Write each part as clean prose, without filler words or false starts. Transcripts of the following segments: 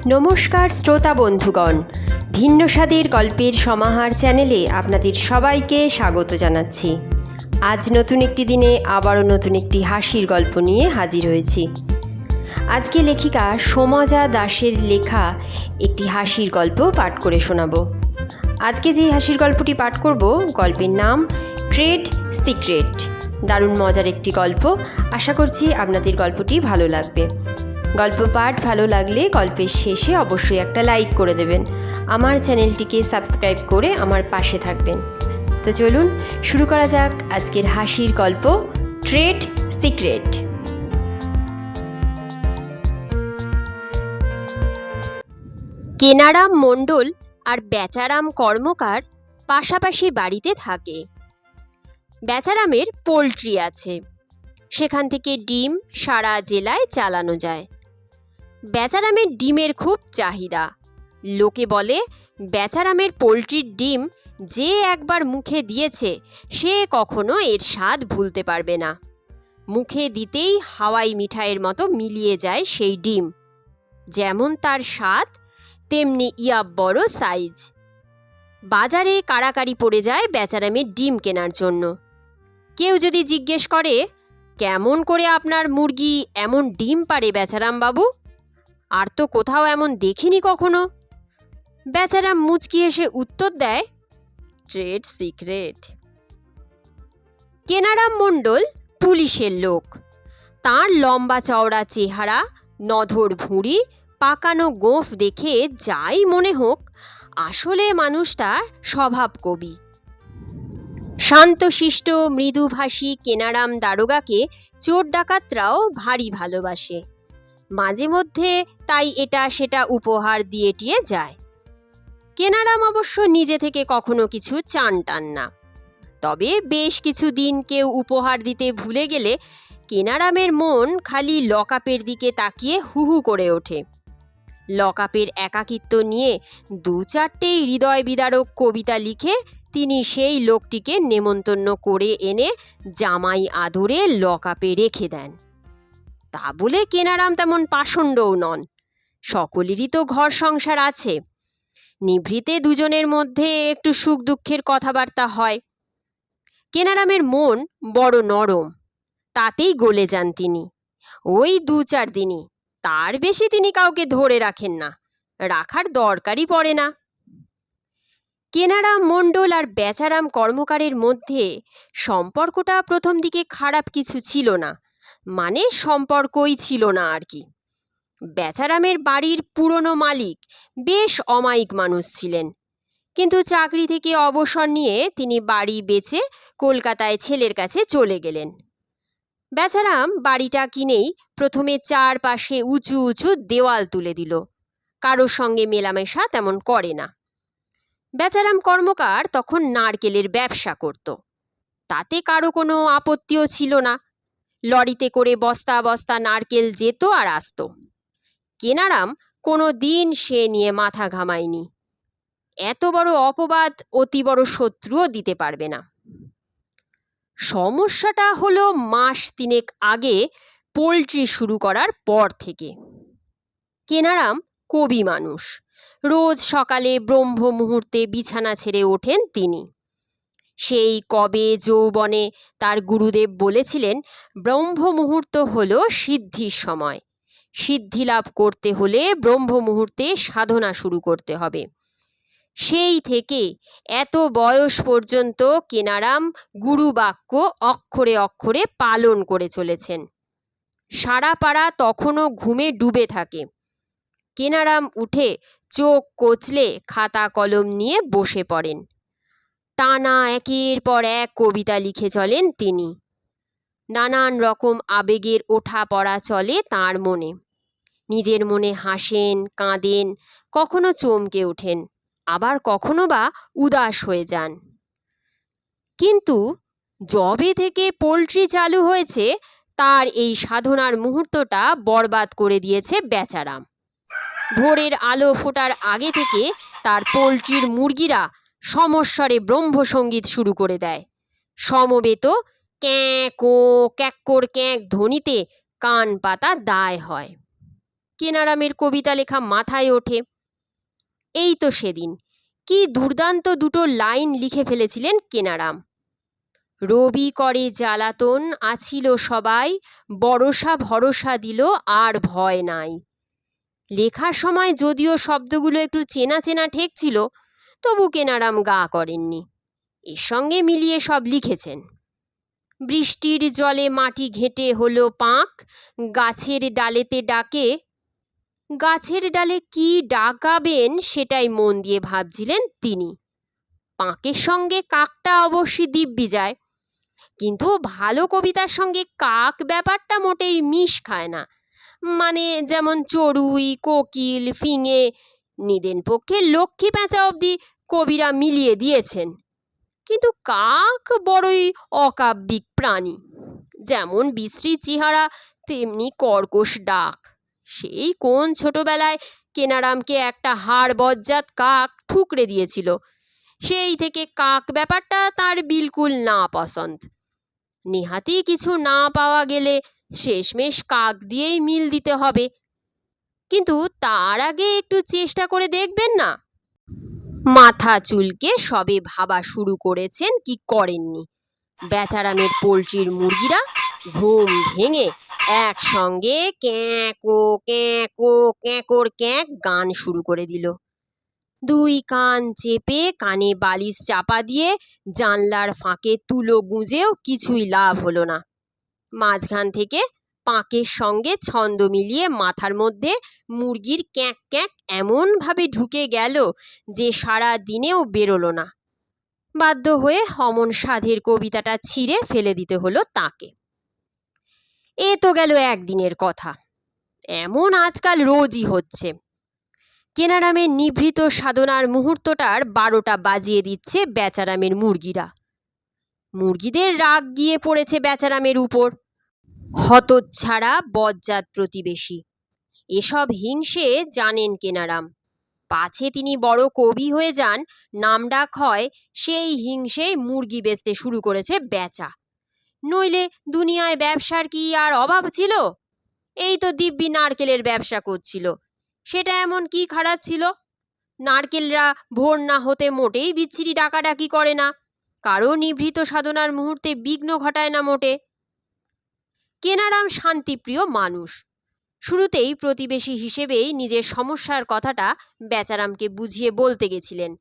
নমস্কার শ্রোতা বন্ধুগণ, ভিন্ন স্বাদের গল্পের সমাহার চ্যানেলে আপনাদের সবাইকে স্বাগত জানাচ্ছি। আজ নতুন একটি দিনে আবারও নতুন একটি হাসির গল্প নিয়ে হাজির হয়েছি। আজকে লেখিকা সোমজা দাসের লেখা একটি হাসির গল্প পাঠ করে শোনাব। আজকে যে হাসির গল্পটি পাঠ করব, গল্পের নাম ট্রেড সিক্রেট। দারুণ মজার একটি গল্প। আশা করছি আপনাদের গল্পটি ভালো লাগবে। গল্প পাঠ ভালো লাগলে গল্পের শেষে অবশ্যই একটা লাইক করে দেবেন। আমার চ্যানেলটিকে সাবস্ক্রাইব করে আমার পাশে থাকবেন। তো চলুন শুরু করা যাক আজকের হাসির গল্প ট্রেড সিক্রেট। কেনারাম মণ্ডল আর বেচারাম কর্মকার পাশাপাশি বাড়িতে থাকে। বেচারামের পোলট্রি আছে, সেখান থেকে ডিম সারা জেলায় চালানো যায়। বেচারামের ডিমের খুব চাহিদা। লোকে বলে বেচারামের পোলট্রির ডিম যে একবার মুখে দিয়েছে সে কখনো এর স্বাদ ভুলতে পারবে না। মুখে দিতেই হাওয়াই মিঠাইয়ের মতো মিলিয়ে যায় সেই ডিম। যেমন তার স্বাদ তেমনি বড় সাইজ। বাজারে কাড়াকাড়ি পড়ে যায় বেচারামের ডিম কেনার জন্য। কেউ যদি জিজ্ঞেস করে, কেমন করে আপনার মুরগি এমন ডিম পারে বেচারাম বাবু? আর তো কোথাও এমন দেখিনি কখনো। বেচারাম মুচকি হেসে উত্তর দেয়, ট্রেড সিক্রেট। কেনারাম মণ্ডল পুলিশের লোক। তার লম্বা চওড়া চেহারা, নধর ভুঁড়ি, পাকানো গোঁফ দেখে যাই মনে হোক, আসলে মানুষটা স্বভাব কবি। শান্তশিষ্ট মৃদুভাষী কেনারাম দারোগাকে চোর ডাকাতরাও ভারী ভালোবাসে। মাঝে মধ্যে তাই এটা সেটা উপহার দিয়ে টিয়ে যায়। কেনারাম অবশ্য নিজে থেকে কখনো কিছু চান টান না। তবে বেশ কিছু দিন কেউ উপহার দিতে ভুলে গেলে কেনারামের মন খালি লকআপের দিকে তাকিয়ে হুহু করে ওঠে। লকআপের একাকিত্ব নিয়ে দু চারটেই হৃদয় বিদারক কবিতা লিখে তিনি সেই লোকটিকে নেমন্তন্ন করে এনে জামাই আদরে লকআপে রেখে দেন। তা বলে কেনারাম তেমন পাষণ্ডও নন। সকলেরই তো ঘর সংসার আছে। নিভৃতে দুজনের মধ্যে একটু সুখ দুঃখের কথাবার্তা হয়। কেনারামের মন বড় নরম, তাতেই গলে যান তিনি। ওই দু চার দিনই, তার বেশি তিনি কাউকে ধরে রাখেন না, রাখার দরকারই পড়ে না। কেনারাম মণ্ডল আর বেচারাম কর্মকারের মধ্যে সম্পর্কটা প্রথম দিকে খারাপ কিছু ছিল না, মানে সম্পর্কই ছিল না আর কি। বেচারামের বাড়ির পুরনো মালিক বেশ অমায়িক মানুষ ছিলেন, কিন্তু চাকরি থেকে অবসর নিয়ে তিনি বাড়ি বেচে কলকাতায় ছেলের কাছে চলে গেলেন। বেচারাম বাড়িটা কিনেই প্রথমে চারপাশে উঁচু উঁচু দেওয়াল তুলে দিল। কারোর সঙ্গে মেলামেশা তেমন করে না। বেচারাম কর্মকার তখন নারকেলের ব্যবসা করত। তাতে কারো কোনো আপত্তিও ছিল না। লরিতে করে বস্তা বস্তা নারকেল যেত আর আসত। কেনারাম কোনো দিন সে নিয়ে মাথা ঘামায়নি। এত বড় অপবাদ অতি বড় শত্রুও দিতে পারবে না। সমস্যাটা হলো মাস তিনেক আগে পোলট্রি শুরু করার পর থেকে। কেনারাম কবি মানুষ। রোজ সকালে ব্রহ্ম মুহূর্তে বিছানা ছেড়ে ওঠেন তিনি। সেই কবে যৌবনে তার গুরুদেব বলেছিলেন, ব্রহ্ম মুহূর্ত হলো সিদ্ধির সময়। সিদ্ধি লাভ করতে হলে ব্রহ্ম মুহূর্তে সাধনা শুরু করতে হবে। সেই থেকে এত বয়স পর্যন্ত কেনারাম গুরু বাক্য অক্ষরে অক্ষরে পালন করে চলেছেন। সারা পাড়া তখনও ঘুমে ডুবে থাকে। কেনারাম উঠে চোখ কচলে খাতা কলম নিয়ে বসে পড়েন। টানা একের পর এক কবিতা লিখে চলেন তিনি। নানান রকম আবেগের ওঠা পড়া চলে তাঁর মনে। নিজের মনে হাসেন, কাঁদেন, কখনো চমকে ওঠেন, আবার কখনো বা উদাস হয়ে যান। কিন্তু যবে থেকে পোলট্রি চালু হয়েছে তার এই সাধনার মুহূর্তটা বরবাদ করে দিয়েছে বেচারাম। ভোরের আলো ফোটার আগে থেকে তার পোলট্রির মুরগিরা সমস্বরে ব্রহ্মসঙ্গীত শুরু করে দেয়। সমবেত ক্যাঁ কো ক্যাক্কর ক্যাঁক ধ্বনিতে কান পাতা দায় হয়। কেনারামের কবিতা লেখা মাথায় ওঠে। এই তো সেদিন কি দুর্দান্ত দুটো লাইন লিখে ফেলেছিলেন কেনারাম। রবি করে জ্বালাতন আছিল সবাই, বরষা ভরসা দিল আর ভয় নাই। লেখার সময় যদিও শব্দগুলো একটু চেনা চেনা ঠেকছিল, তবু কেনারাম গা করেননি। এর সঙ্গে মিলিয়ে সব লিখেছেন। বৃষ্টির জলে মাটি ঘেঁটে হলো পাঁক, গাছের ডালেতে ডাকে। গাছের ডালে কি ডাকাবেন সেটাই মন দিয়ে ভাবছিলেন তিনি। পাঁকের সঙ্গে কাকটা অবশ্যই দিব্যি যায়, কিন্তু ভালো কবিতার সঙ্গে কাক ব্যাপারটা মোটেই মিশ খায় না। মানে যেমন চড়ুই, কোকিল, ফিঙে, নিদেন পক্ষে লক্ষ্মী প্যাঁচা অবধি কবিরা মিলিয়ে দিয়েছেন, কিন্তু কাক বড়ই অকাব্যিক প্রাণী। যেমন বিশ্রী চেহারা, তেমনি কর্কশ ডাক। সেই কোন ছোটবেলায় কেনারামকে একটা হাড় বজ্জাত কাক ঠুকরে দিয়েছিল, সেই থেকে কাক ব্যাপারটা তার বিলকুল না পছন্দ। নেহাতি কিছু না পাওয়া গেলে শেষমেশ কাক দিয়েই মিল দিতে হবে, কিন্তু তার আগে একটু চেষ্টা করে দেখবেন না। মাথা চুলকে সবে ভাবা শুরু করেছেন কি করেননি, বেচারামের পোলট্রির মুরগিরা ঘুম ভেঙে একসঙ্গে ক্যাঁকো ক্যাঁকো ক্যাঁকোর ক্যাঁক গান শুরু করে দিল। দুই কান চেপে কানে বালিশ চাপা দিয়ে জানলার ফাঁকে তুলো গুঁজেও কিছুই লাভ হলো না। মাঝখান থেকে পাঁকের সঙ্গে ছন্দ মিলিয়ে মাথার মধ্যে মুরগির ক্যাঁক ক্যাঁক এমনভাবে ঢুকে গেল যে সারা দিনেও বেরোলো না। বাধ্য হয়ে অমন সাধের কবিতাটা ছিঁড়ে ফেলে দিতে হলো তাকে। এ তো গেল একদিনের কথা, এমন আজকাল রোজই হচ্ছে। কেনারামের নিভৃত সাধনার মুহূর্তটার 12টা বাজিয়ে দিচ্ছে বেচারামের মুরগিরা। মুরগিদের রাগ গিয়ে পড়েছে বেচারামের উপর। হতচ্ছাড়া বজ্জাত প্রতিবেশী, এসব হিংসে জানেন কেনারাম। পাছে তিনি বড় কবি হয়ে যান, নামডাক হয়, সেই হিংসেই মুরগি বেচতে শুরু করেছে বেচা। নইলে দুনিয়ায় ব্যবসার কি আর অভাব ছিল? এই তো দিব্যি নারকেলের ব্যবসা করছিল, সেটা এমন কি খারাপ ছিল? নারকেলরা ভোর না হতে মোটেই বিচ্ছিরি ডাকাডাকি করে না, কারো নিভৃত সাধনার মুহূর্তে বিঘ্ন ঘটায় না মোটে। কেনারাম শান্তিপ্রিয় মানুষ। শুরুতেই প্রতিবেশী হিসেবেই নিজের সমস্যার কথাটা বেচারামকে বুঝিয়ে বলতে গেছিলেন।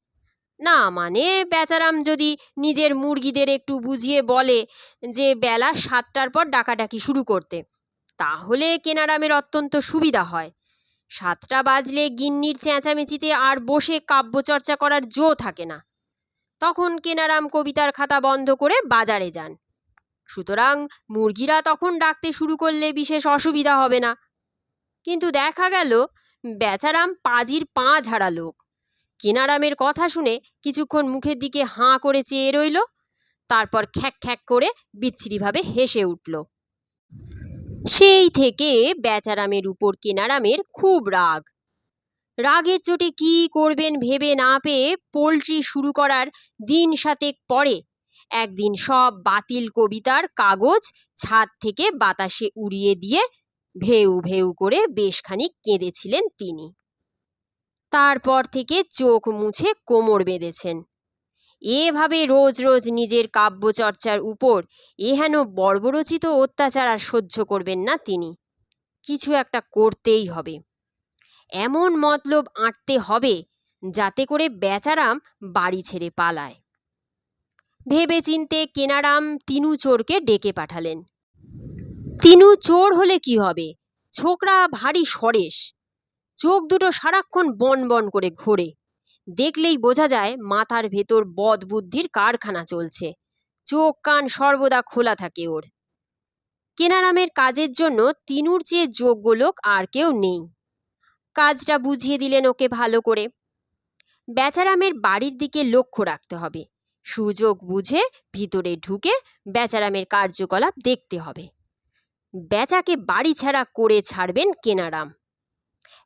না মানে বেচারাম যদি নিজের মুরগিদের একটু বুঝিয়ে বলে যে বেলা 7টার পর ডাকাডাকি শুরু করতে, তাহলে কেনারামের অত্যন্ত সুবিধা হয়। 7টা বাজলে গিন্নির চেঁচামেচিতে আর বসে কাব্যচর্চা করার জো থাকে না। তখন কেনারাম কবিতার খাতা বন্ধ করে বাজারে যান। সুতরাং মুরগিরা তখন ডাকতে শুরু করলে বিশেষ অসুবিধা হবে না। কিন্তু দেখা গেল বেচারাম পাজির পা ঝাড়া লোক। কেনারামের কথা শুনে কিছুক্ষণ মুখের দিকে হাঁ করে চেয়ে রইল, তারপর খ্যাক খ্যাক করে বিচ্ছিরিভাবে হেসে উঠল। সেই থেকে বেচারামের উপর কেনারামের খুব রাগ। রাগের চোটে কি করবেন ভেবে না পেয়ে পোলট্রি শুরু করার দিন 7 পরে একদিন সব বাতিল কবিতার কাগজ ছাদ থেকে বাতাসে উড়িয়ে দিয়ে ভেউ ভেউ করে বেশ খানিক কেঁদেছিলেন তিনি। তারপর থেকে চোখ মুছে কোমর বেঁধেছেন। এভাবে রোজ রোজ নিজের কাব্যচর্চার উপর এহেন বর্বরচিত অত্যাচার আর সহ্য করবেন না তিনি। কিছু একটা করতেই হবে, এমন মতলব আঁটতে হবে যাতে করে বেচারাম বাড়ি ছেড়ে পালায়। ভেবে চিনতে কেনারাম তিনু চোরকে ডেকে পাঠালেন। তিনু চোর হলে কি হবে, ছোকরা ভারী সরেস, চোখ দুটো সারাক্ষণ বন বন করে ঘোরে। দেখলেই বোঝা যায় মাথার ভেতর বদবুদ্ধির কারখানা চলছে, চোখ কান সর্বদা খোলা থাকে ওর। কেনারামের কাজের জন্য তিনুর চেয়ে যোগ্য লোক আর কেউ নেই। কাজটা বুঝিয়ে দিলেন ওকে ভালো করে। বেচারামের বাড়ির দিকে লক্ষ্য রাখতে হবে, সুযোগ বুঝে ভিতরে ঢুকে বেচারামের কার্যকলাপ দেখতে হবে। বেচাকে বাড়ি ছাড়া করে ছাড়বেন কেনারাম।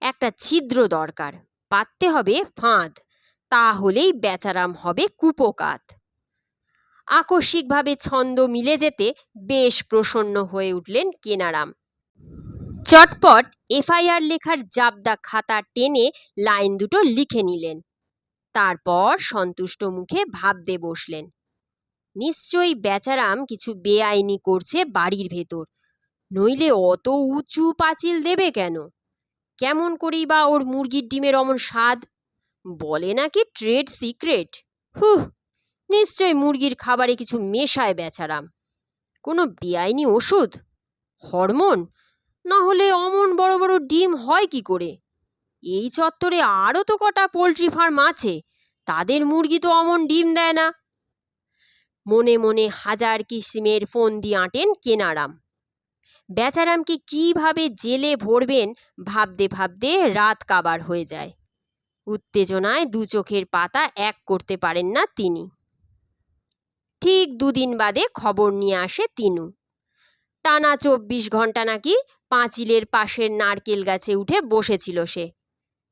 একটা ছিদ্র দরকার, পাততে হবে ফাঁদ, তাহলেই বেচারাম হবে কুপোকাত। আকস্মিকভাবে ছন্দ মিলে যেতে বেশ প্রসন্ন হয়ে উঠলেন কেনারাম। চটপট এফআইআর লেখার জাবদা খাতা টেনে লাইন দুটো লিখে নিলেন। তারপর সন্তুষ্ট মুখে ভাবতে বসলেন। নিশ্চয়ই বেচারাম কিছু বেআইনি করছে বাড়ির ভেতর, নইলে অত উঁচু পাঁচিল দেবে কেন? কেমন করেই বা ওর মুরগির ডিমের অমন স্বাদ? বলে নাকি ট্রেড সিক্রেট। হুহ, নিশ্চয় মুরগির খাবারে কিছু মেশায় বেচারাম। কোনো বেআইনি ওষুধ, হরমোন, না হলে অমন বড় বড় ডিম হয় কি করে? এই চত্বরে আরও তো কটা পোলট্রি ফার্ম আছে, তাদের মুরগি তো অমন ডিম দেয় না। মনে মনে হাজার কিসিমের ফোন দিয়ে আঁটেন কেনারাম। বেচারামকে কিভাবে জেলে ভরবেন ভাবতে ভাবতে রাত কাবার হয়ে যায়। উত্তেজনায় দু চোখের পাতা এক করতে পারেন না তিনি। ঠিক 2 দিন বাদে খবর নিয়ে আসে তিনু। টানা 24 ঘন্টা নাকি পাঁচিলের পাশের নারকেল গাছে উঠে বসেছিল সে।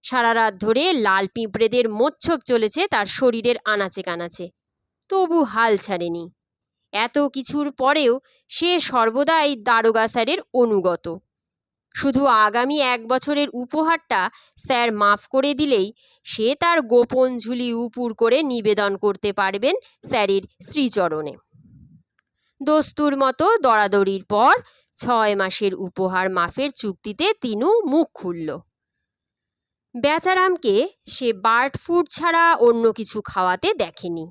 সারা রাত ধরে লাল পিঁপড়েদের মোচ্ছব চলেছে তার শরীরের আনাচে কানাচে, তবু হাল ছাড়েনি। এত কিছুর পরেও সে সর্বদাই দারোগা স্যারের অনুগত। শুধু আগামী 1 বছরের উপহারটা স্যার মাফ করে দিলেই সে তার গোপন ঝুলি উপুর করে নিবেদন করতে পারবেন স্যারের শ্রীচরণে। দস্তুর মতো দরাদরির পর 6 মাসের উপহার মাফের চুক্তিতে তিনু মুখ খুলল। বেচারামকে সে বার্ড ফুড ছাড়া অন্য কিছু খাওয়াতে দেখেনি।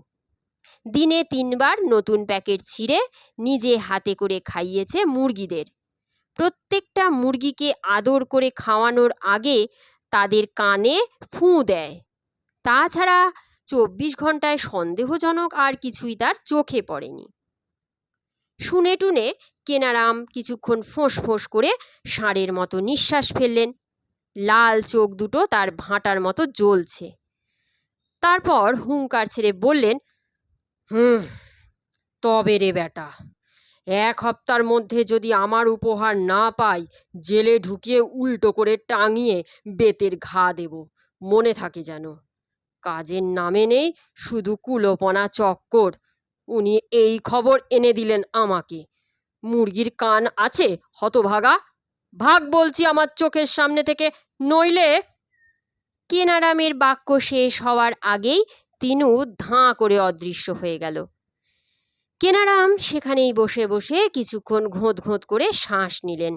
দিনে 3 বার নতুন প্যাকেট ছিঁড়ে নিজে হাতে করে খাইয়েছে মুরগিদের। প্রত্যেকটা মুরগিকে আদর করে খাওয়ানোর আগে তাদের কানে ফুঁ দেয়। তাছাড়া 24 ঘন্টায় সন্দেহজনক আর কিছুই তার চোখে পড়েনি। শুনে টুনে কেনারাম কিছুক্ষণ ফোঁস ফোঁস করে ষাঁড়ের মতো নিঃশ্বাস ফেললেন। লাল চোখ দুটো তার ভাঁটার মতো জ্বলছে। তারপর হুঙ্কার ছেড়ে বললেন, তবে রে বেটা, 1 হপ্তার মধ্যে যদি আমার উপহার না পাই, জেলে ঢুকিয়ে উল্টো করে টাঙিয়ে বেতের ঘা দেব, মনে থাকে যেন। কাজের নামে নেই, শুধু কুলোপনা চক্কর। উনি এই খবর এনে দিলেন আমাকে। মুরগির কান আছে হতভাগা? ভাগ বলছি আমার চোখের সামনে থেকে, নইলে। কেনারামের বাক্য শেষ হওয়ার আগেই তিনু ধাঁ করে অদৃশ্য হয়ে গেল। কেনারাম সেখানেই বসে বসে কিছুক্ষণ ঘোঁত ঘোঁত করে শ্বাস নিলেন।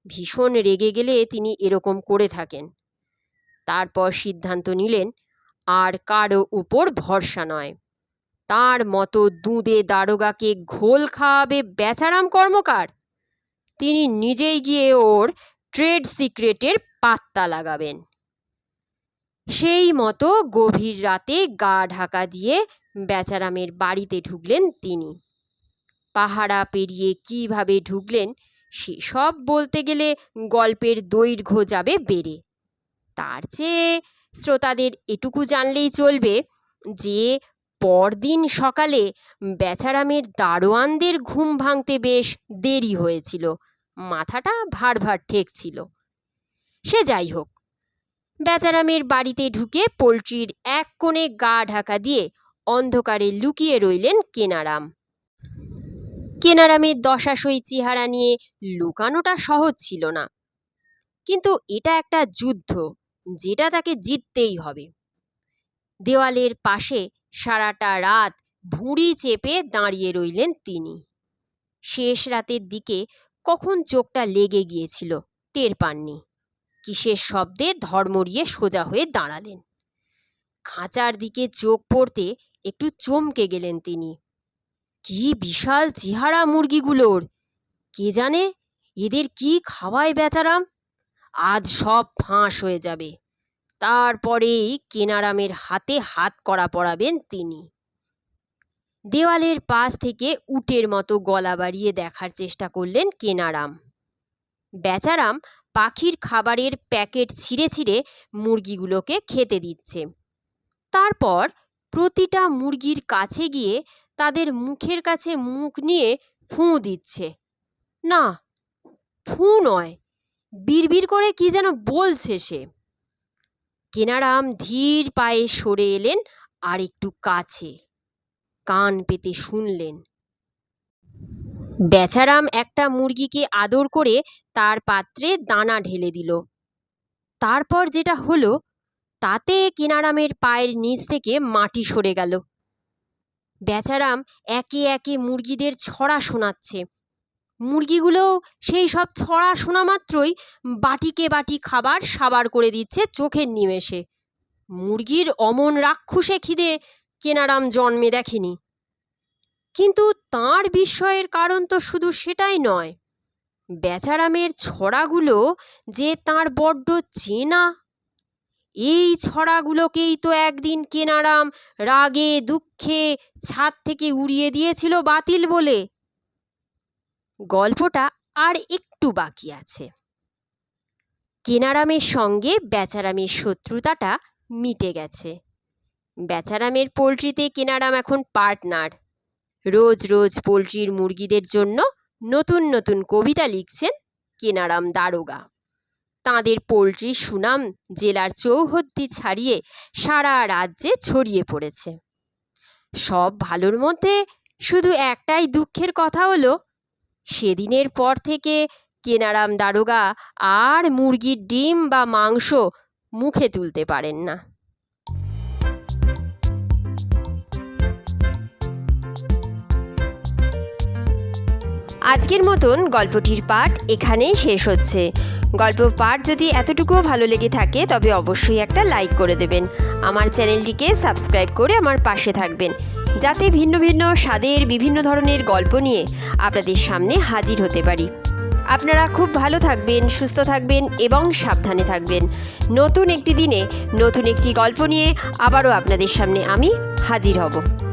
ভীষণ রেগে গেলে তিনি এরকম করে থাকেন। তারপর সিদ্ধান্ত নিলেন আর কারো উপর ভরসা নয়। তার মতো দুঁদে দারোগাকে ঘোল খাওয়াবে বেচারাম কর্মকার। তিনি নিজেই গিয়ে ওর ট্রেড সিক্রেটের পাত্তা লাগাবেন। সেই মতো গভীর রাতে গা ঢাকা দিয়ে বেচারামের বাড়িতে ঢুকলেন তিনি। পাহারা পেরিয়ে কিভাবে ঢুকলেন সেসব বলতে গেলে গল্পের দৈর্ঘ্য যাবে বেড়ে। তার চেয়ে শ্রোতাদের এটুকু জানলেই চলবে যে পরদিন সকালে বেচারামের দারোয়ানদের ঘুম ভাঙতে বেশ দেরি হয়েছিল, মাথাটা ভার ভার ঠেকছিল। সে যাই হোক, বেচারামের বাড়িতে ঢুকে পোলট্রির এক কোণে গা ঢাকা দিয়ে অন্ধকারে লুকিয়ে রইলেন কেনারাম। কেনারামের দশাসই চেহারা নিয়ে লুকানোটা সহজ ছিল না, কিন্তু এটা একটা যুদ্ধ যেটা তাকে জিততেই হবে। দেওয়ালের পাশে সারাটা রাত ভুঁড়ি চেপে দাঁড়িয়ে রইলেন তিনি। শেষ রাতের দিকে কখন চোখটা লেগে গিয়েছিল টের পাননি। কিসের শব্দে ধর্মড়িয়ে সোজা হয়ে দাঁড়ালেন। খাঁচার দিকে চোখ পড়তে একটু চমকে গেলেন তিনি। কি বিশাল চেহারা মুরগিগুলোর! কে জানে এদের কি খাওয়ায় বেচারাম? আজ সব ফাঁস হয়ে যাবে। তারপরেই কেনারামের হাতে হাত কড়া পরাবেন তিনি। দেওয়ালের পাশ থেকে উটের মতো গলা বাড়িয়ে দেখার চেষ্টা করলেন কেনারাম। বেচারাম পাখির খাবারের প্যাকেট ছিঁড়ে ছিঁড়ে মুরগিগুলোকে খেতে দিচ্ছে। তারপর প্রতিটা মুরগির কাছে গিয়ে তাদের মুখের কাছে মুখ নিয়ে ফুঁ দিচ্ছে। না, ফুঁ নয়, বিড়বিড় করে কি যেন বলছে সে। কেনারাম ধীর পায়ে সরে এলেন আর একটু কাছে, কান পেতে শুনলেন। বেচারাম একটা মুরগিকে আদর করে তার পাত্রে দানা ঢেলে দিল। তারপর যেটা হলো তাতে কেনারামের পায়ের নিচ থেকে মাটি সরে গেল। বেচারাম একে একে মুরগিদের ছড়া শোনাচ্ছে। মুরগিগুলো সেই সব ছড়া শোনা মাত্রই বাটিকে বাটি খাবার সাবার করে দিচ্ছে চোখের নিমেষে। মুরগির অমন রাক্ষসে খিদে কেনারাম জন্মে দেখেনি। কিন্তু তাঁর বিস্ময়ের কারণ তো শুধু সেটাই নয়, বেচারামের ছড়াগুলো যে তাঁর বড্ড চেনা। এই ছড়াগুলোকেই তো একদিন কেনারাম রাগে দুঃখে ছাদ থেকে উড়িয়ে দিয়েছিল বাতিল বলে। গল্পটা আর একটু বাকি আছে। কেনারামের সঙ্গে বেচারামের শত্রুতাটা মিটে গেছে। বেচারামের পোলট্রিতে কেনারাম এখন পার্টনার। রোজ রোজ পোলট্রির মুরগিদের জন্য নতুন নতুন কবিতা লিখছেন কেনারাম দারোগা। তাঁদের পোলট্রির সুনাম জেলার চৌহদ্দি ছাড়িয়ে সারা রাজ্যে ছড়িয়ে পড়েছে। সব ভালোর মধ্যে শুধু একটাই দুঃখের কথা হলো, সেদিনের পর থেকে কেনারাম দারোগা আর মুরগির ডিম বা মাংস মুখে তুলতে পারেন না। আজকের মতন গল্পটির পাঠ এখানেই শেষ হচ্ছে। গল্প পাঠ যদি এতটুকুও ভালো লেগে থাকে তবে অবশ্যই একটা লাইক করে দেবেন। আমার চ্যানেলটিকে সাবস্ক্রাইব করে আমার পাশে থাকবেন, যাতে ভিন্ন ভিন্ন স্বাদের বিভিন্ন ধরনের গল্প নিয়ে আপনাদের সামনে হাজির হতে পারি। আপনারা খুব ভালো থাকবেন, সুস্থ থাকবেন এবং সাবধানে থাকবেন। নতুন একটি দিনে নতুন একটি গল্প নিয়ে আবারও আপনাদের সামনে আমি হাজির হব।